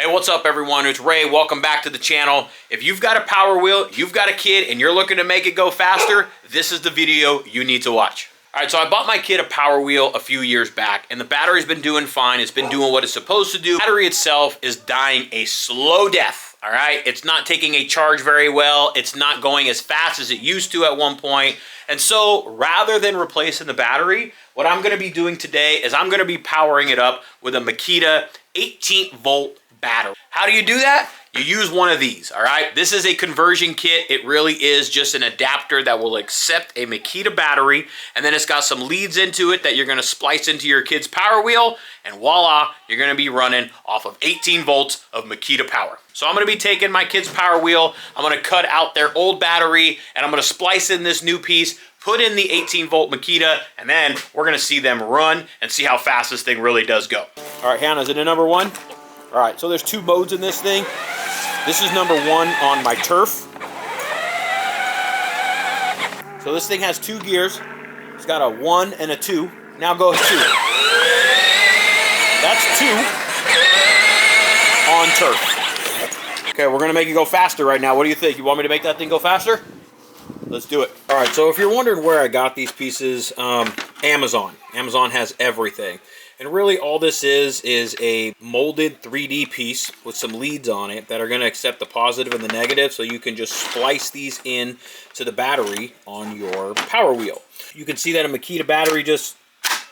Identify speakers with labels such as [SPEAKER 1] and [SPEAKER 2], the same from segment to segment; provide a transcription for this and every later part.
[SPEAKER 1] Hey, what's up everyone? It's Ray. Welcome back to the channel. If you've got a Power Wheel, you've got a kid, and you're looking to make it go faster, this is the video you need to watch. All right, so I bought my kid a Power Wheel a few years back, and the battery's been doing fine. It's been doing what it's supposed to do. The battery itself is dying a slow death, all right? It's not taking a charge very well. It's not going as fast as it used to at one point. And so rather than replacing the battery, what I'm gonna be doing today is I'm gonna be powering it up with a Makita 18-volt battery. How do you do that? You use one of these, all right? This is a conversion kit. It really is just an adapter that will accept a Makita battery, and then it's got some leads into it that you're gonna splice into your kid's Power Wheel, and voila, you're gonna be running off of 18 volts of Makita power. So I'm gonna be taking my kid's Power Wheel, I'm gonna cut out their old battery, and I'm gonna splice in this new piece, put in the 18-volt Makita, and then we're gonna see them run and see how fast this thing really does go. All right, Hannah, is it a number one? All right, so there's two modes in this thing. This is number one on my turf. So this thing has two gears. It's got a 1 and a 2. Now go 2. That's 2 on turf. Okay, we're gonna make it go faster right now. What do you think? You want me to make that thing go faster? Let's do it. All right, so if you're wondering where I got these pieces, Amazon. Amazon has everything. And really all this is a molded 3D piece with some leads on it that are going to accept the positive and the negative, so you can just splice these in to the battery on your Power Wheel. You can see that a Makita battery just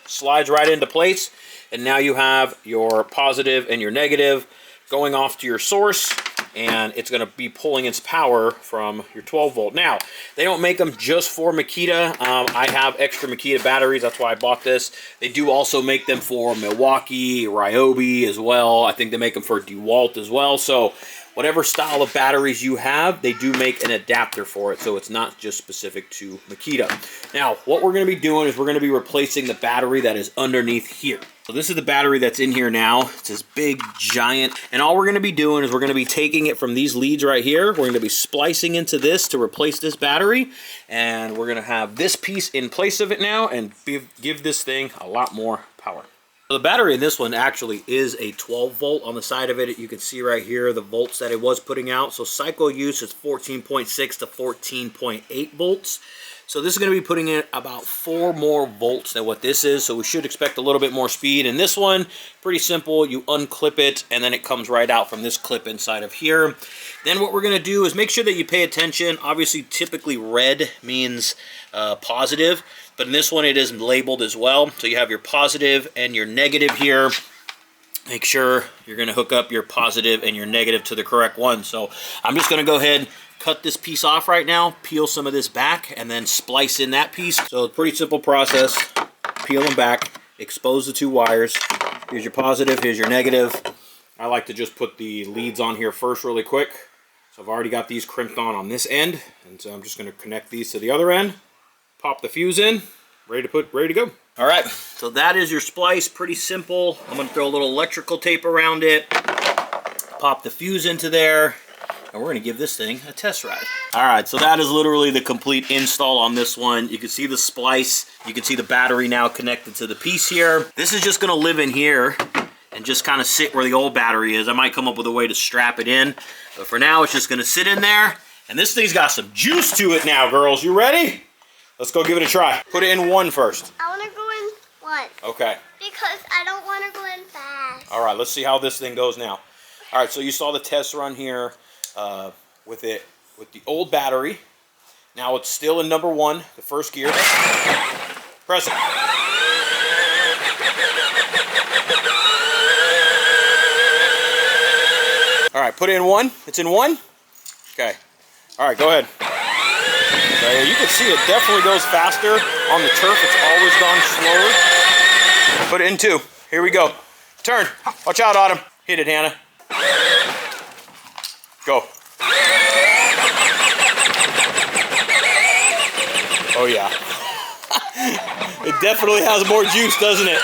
[SPEAKER 1] slides right into place, and now you have your positive and your negative going off to your source, and it's going to be pulling its power from your 12 volt. Now, they don't make them just for Makita. I have extra Makita batteries. That's why I bought this. They do also make them for Milwaukee, Ryobi as well. I think they make them for DeWalt as well. So whatever style of batteries you have, they do make an adapter for it. So it's not just specific to Makita. Now, what we're going to be doing is we're going to be replacing the battery that is underneath here. So this is the battery that's in here now. It's this big, giant. And all we're going to be doing is we're going to be taking it from these leads right here. We're going to be splicing into this to replace this battery. And we're going to have this piece in place of it now and give this thing a lot more power. So the battery in this one actually is a 12 volt. On the side of it, you can see right here the volts that it was putting out. So cycle use is 14.6 to 14.8 volts. So this is going to be putting in about 4 more volts than what this is. So we should expect a little bit more speed. And this one, pretty simple. You unclip it and then it comes right out from this clip inside of here. Then what we're going to do is make sure that you pay attention. Obviously, typically red means positive. But in this one, it is labeled as well. So you have your positive and your negative here. Make sure you're going to hook up your positive and your negative to the correct one. So I'm just going to go ahead, cut this piece off right now, peel some of this back, and then splice in that piece. So it's a pretty simple process. Peel them back, expose the two wires. Here's your positive, here's your negative. I like to just put the leads on here first really quick. So I've already got these crimped on this end. And so I'm just going to connect these to the other end. Pop the fuse in, ready to go. All right, so that is your splice, pretty simple. I'm gonna throw a little electrical tape around it, pop the fuse into there, and we're gonna give this thing a test ride. All right, so that is literally the complete install on this one. You can see the splice, you can see the battery now connected to the piece here. This is just gonna live in here and just kind of sit where the old battery is. I might come up with a way to strap it in, but for now it's just gonna sit in there. And this thing's got some juice to it now, girls. You ready? Let's go give it a try. Put it in 1 first.
[SPEAKER 2] I want to go in 1.
[SPEAKER 1] Okay.
[SPEAKER 2] Because I don't want to go in fast.
[SPEAKER 1] All right, let's see how this thing goes now. All right, so you saw the test run here with the old battery. Now it's still in number 1, the first gear. Press it. All right, put it in 1. It's in 1. Okay. All right, go ahead. Okay, you can see it definitely goes faster. On the turf, it's always gone slower. Put it in 2. Here we go. Turn. Watch out, Autumn. Hit it, Hannah. Go. Oh, yeah. It definitely has more juice, doesn't it?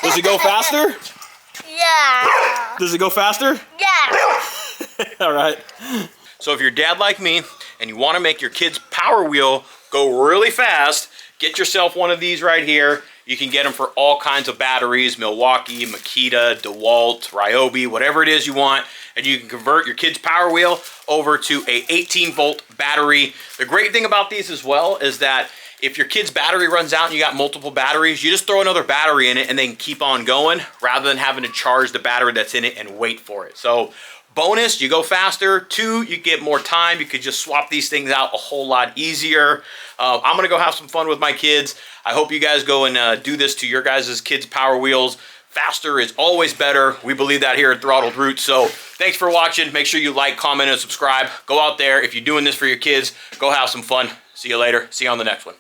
[SPEAKER 1] Does it go faster?
[SPEAKER 2] Yeah.
[SPEAKER 1] Does it go faster?
[SPEAKER 2] Yeah.
[SPEAKER 1] All right. So if you're a dad like me and you want to make your kid's Power Wheel go really fast, get yourself one of these right here. You can get them for all kinds of batteries, Milwaukee, Makita, DeWalt, Ryobi, whatever it is you want. And you can convert your kid's Power Wheel over to a 18-volt battery. The great thing about these as well is that if your kid's battery runs out and you got multiple batteries, you just throw another battery in it and then keep on going rather than having to charge the battery that's in it and wait for it. So bonus, you go faster. 2, you get more time. You could just swap these things out a whole lot easier. I'm going to go have some fun with my kids. I hope you guys go and do this to your guys' kids' Power Wheels. Faster is always better. We believe that here at Throttled Roots. So thanks for watching. Make sure you like, comment, and subscribe. Go out there. If you're doing this for your kids, go have some fun. See you later. See you on the next one.